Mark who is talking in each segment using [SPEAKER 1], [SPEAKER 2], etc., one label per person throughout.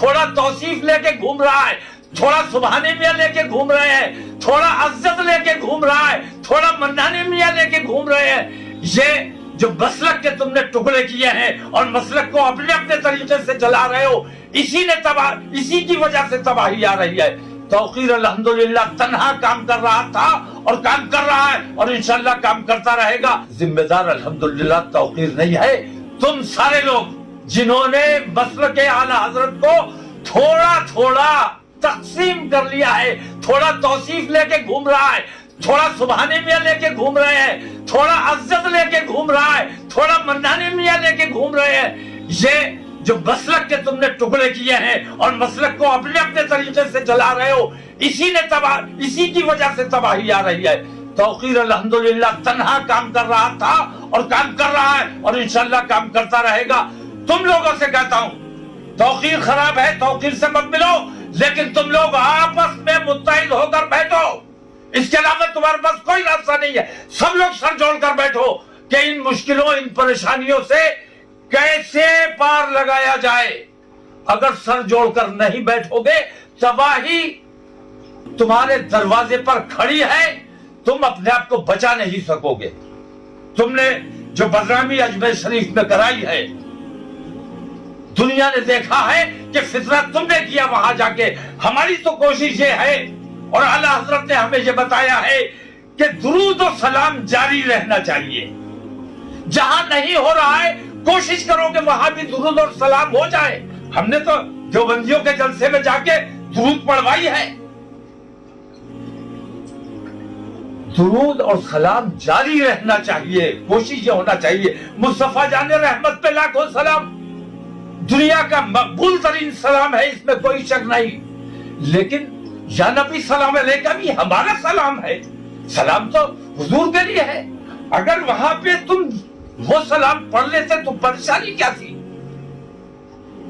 [SPEAKER 1] थोड़ा तौसीफ लेके घूम रहा है, थोड़ा सुबहानी मियाँ लेके घूम रहे हैं, थोड़ा अज्जत लेके घूम रहा है, थोड़ा मन्नानी मियाँ लेके घूम रहे हैं। ये जो मसलक के तुमने टुकड़े किए हैं और मसलक को अपने अपने तरीके से चला रहे हो, इसी की वजह से तबाही आ रही है। तौकीर अल्हम्दुलिल्लाह तन्हा काम कर रहा था और काम कर रहा है और इंशाल्लाह काम करता रहेगा। जिम्मेदार अल्हम्दुलिल्लाह तौकीर नहीं है, तुम सारे लोग जिन्होंने मसलक आला हजरत को थोड़ा थोड़ा तकसीम कर लिया है, थोड़ा तौसीफ लेके घूम रहा है, थोड़ा सुबहानी मियाँ लेके घूम रहे हैं, थोड़ा अज्जत लेके घूम रहा है, थोड़ा मन्नानी मियाँ लेके घूम रहे हैं। ये जो मसलक के तुमने टुकड़े किए हैं और मसलक को अपने अपने तरीके से चला रहे हो, इसी की वजह से तबाही आ रही है। तौकीर अल्हम्दुलिल्लाह तन्हा काम कर रहा था और काम कर रहा है और इंशाल्लाह काम करता रहेगा। तुम लोगों से कहता हूं, तौकीर खराब है, तौकीर से मत मिलो, लेकिन तुम लोग आपस में मुत्तहिद होकर बैठो। इसके अलावा तुम्हारे पास कोई रास्ता नहीं है। सब लोग सर जोड़कर बैठो कि इन मुश्किलों, इन परेशानियों से कैसे पार लगाया जाए। अगर सर जोड़कर नहीं बैठोगे, तबाही तुम्हारे दरवाजे पर खड़ी है, तुम अपने आप को बचा नहीं सकोगे। तुमने जो बदनामी अजमेर शरीफ में कराई है, दुनिया ने देखा है कि फितरा तुमने किया वहां जाके। हमारी तो कोशिश ये है और आला हजरत ने हमें ये बताया है कि दुरूद और सलाम जारी रहना चाहिए। जहां नहीं हो रहा है, कोशिश करो कि वहां भी दुरूद और सलाम हो जाए। हमने तो देवबंदियों के जलसे में जाके दुरूद पढ़वाई है। दुरूद और सलाम जारी रहना चाहिए, कोशिश ये होना चाहिए। मुस्तफा जाने रहमत पे लाखों सलाम, दुनिया का मकबूल तरीन सलाम है, इसमें कोई शक नहीं। लेकिन या नबी सलाम अलैका भी हमारा सलाम है, सलाम तो हुजूर के लिए है। अगर वहां पे तुम वो सलाम पढ़ लेते तो परेशानी क्या थी।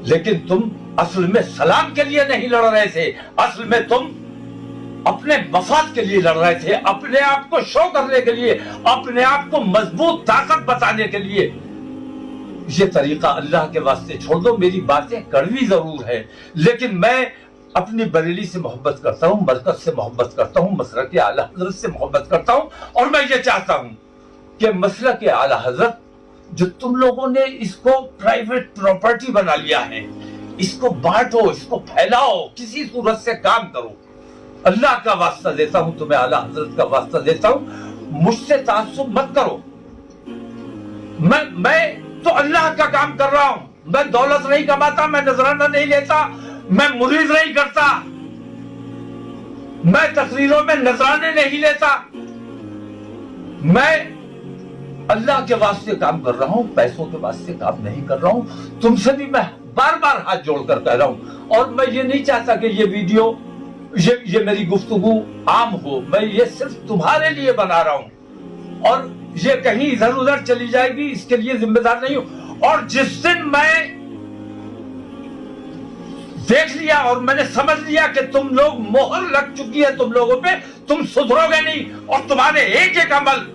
[SPEAKER 1] लेकिन तुम असल में सलाम के लिए नहीं लड़ रहे थे, असल में तुम अपने मफाद के लिए लड़ रहे थे, अपने आप को शो करने के लिए, अपने आप को मजबूत ताकत बताने के लिए। ये तरीका अल्लाह के वास्ते छोड़ दो। मेरी बातें कड़वी जरूर है, लेकिन मैं अपनी बरेली से मोहब्बत करता हूँ, मरकज से मोहब्बत करता हूँ, मसलक आला हजरत से मोहब्बत करता हूँ। और मैं ये चाहता हूँ कि मसलक आला हजरत, जो तुम लोगों ने इसको प्राइवेट प्रॉपर्टी बना लिया है, इसको बांटो, इसको फैलाओ, किसी सूरत से काम करो। अल्लाह का वास्ता देता हूं तुम्हें, आला हजरत का वास्ता देता हूं, मुझसे तासुब मत करो। मैं तो अल्लाह का काम कर रहा हूं। मैं दौलत नहीं कमाता, मैं नजराना नहीं लेता, मैं मुरीद नहीं करता, मैं तकरीरों में नजराने नहीं लेता। मैं अल्लाह के वास्ते काम कर रहा हूं, पैसों के वास्ते काम नहीं कर रहा हूं। तुमसे भी मैं बार बार हाथ जोड़कर कह रहा हूं। और मैं ये नहीं चाहता कि ये वीडियो, ये मेरी गुफ्तगू आम हो। मैं ये सिर्फ तुम्हारे लिए बना रहा हूं और ये कहीं इधर उधर चली जाएगी, इसके लिए जिम्मेदार नहीं हूं। और जिस दिन मैं देख लिया और मैंने समझ लिया कि तुम लोग, मोहर लग चुकी है तुम लोगों पे, तुम सुधरोगे नहीं। और तुम्हारे एक एक अमल,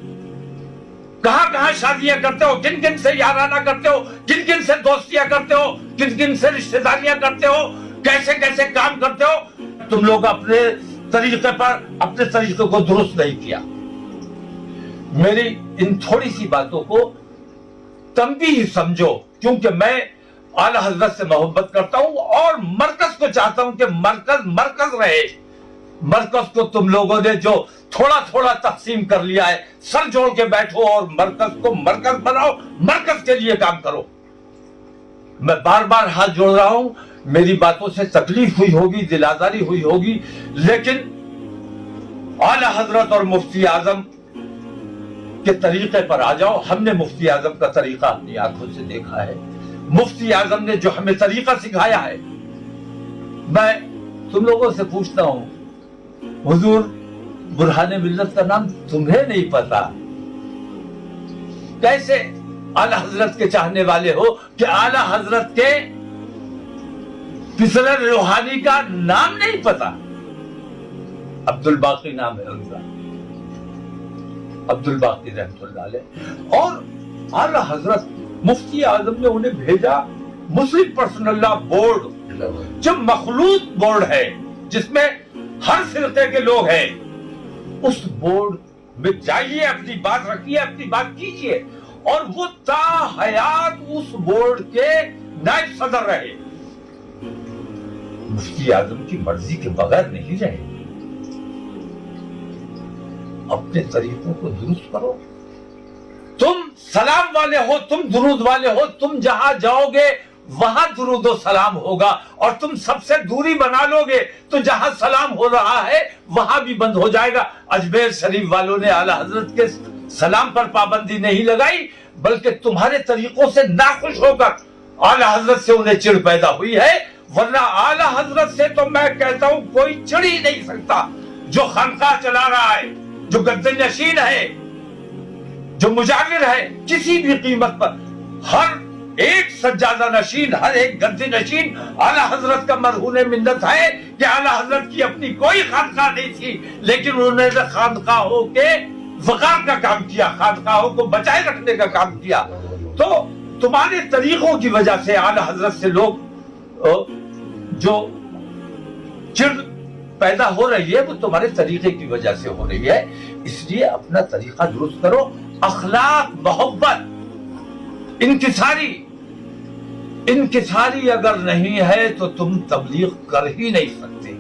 [SPEAKER 1] कहां कहां शादियां करते हो, किन किन से याराना करते हो, किन किन से दोस्तियां करते हो, किन किन से रिश्तेदारियां करते हो, कैसे कैसे काम करते हो, तुम लोग अपने तरीके पर अपने तरीके को दुरुस्त नहीं किया। मेरी इन थोड़ी सी बातों को तंबीह समझो, क्योंकि मैं आला हजरत से मोहब्बत करता हूं और मरकज को चाहता हूं कि मरकज रहे। मरकज को तुम लोगों ने जो थोड़ा थोड़ा तकसीम कर लिया है, सर जोड़ के बैठो और मरकज को मरकज बनाओ, मरकज के लिए काम करो। मैं बार बार हाथ जोड़ रहा हूं, मेरी बातों से तकलीफ हुई होगी, दिल आजारी हुई होगी, लेकिन आला हजरत और मुफ्ती आजम के तरीके पर आ जाओ। हमने मुफ्ती आजम का तरीका अपनी आंखों से देखा है, मुफ्ती आजम ने जो हमें तरीका सिखाया है। मैं तुम लोगों से पूछता हूं, हुजूर बुरहाने मिल्लत का नाम तुम्हें नहीं पता? कैसे आला हजरत के चाहने वाले हो कि आला हजरत के पिसरर रूहानी का नाम नहीं पता? अब्दुल बाकी नाम है उनका, अब्दुल बाकी रहमतुल्लाह अलैह। और आला हजरत मुफ्ती आजम ने उन्हें भेजा मुस्लिम पर्सनल लॉ बोर्ड جو مخلوط بورڈ ہے جس میں ہر فرقے کے لوگ ہیں، اس بورڈ میں جائیے، اپنی بات رکھیے، اپنی بات کیجیے، اور وہ تا حیات اس بورڈ کے نائب صدر رہے، مفتی اعظم کی مرضی کے بغیر نہیں رہے۔ اپنے طریقوں کو درست کرو۔ تم سلام والے ہو، تم درود والے ہو، تم جہاں جاؤ گے وہاں درود و سلام ہوگا، اور تم سب سے دوری بنا لو گے تو جہاں سلام ہو رہا ہے وہاں بھی بند ہو جائے گا۔ اجمیر شریف والوں نے اعلیٰ حضرت کے سلام پر پابندی نہیں لگائی، بلکہ تمہارے طریقوں سے ناخوش ہو کر اعلیٰ حضرت سے انہیں چڑ پیدا ہوئی ہے، ورنہ اعلیٰ حضرت سے تو میں کہتا ہوں کوئی چڑھ ہی نہیں سکتا۔ جو خانقاہ چلا رہا ہے، جو گدے نشین ہے، جو مجاور ہے، کسی بھی قیمت پر ہر ایک سجادہ نشین، ہر ایک گدے نشین اعلیٰ حضرت کا مرہون منت ہے کہ اعلیٰ حضرت کی اپنی کوئی خانقاہ نہیں تھی، لیکن انہوں نے خانقاہوں کے وقار کا کام کیا، خانقاہوں کو بچائے رکھنے کا کام کیا۔ تو تمہارے طریقوں کی وجہ سے اعلیٰ حضرت سے لوگ جو چڑ پیدا ہو رہی ہے وہ تمہارے طریقے کی وجہ سے ہو رہی ہے۔ اس لیے اپنا طریقہ درست کرو۔ اخلاق، محبت، انکساری اگر نہیں ہے تو تم تبلیغ کر ہی نہیں سکتے۔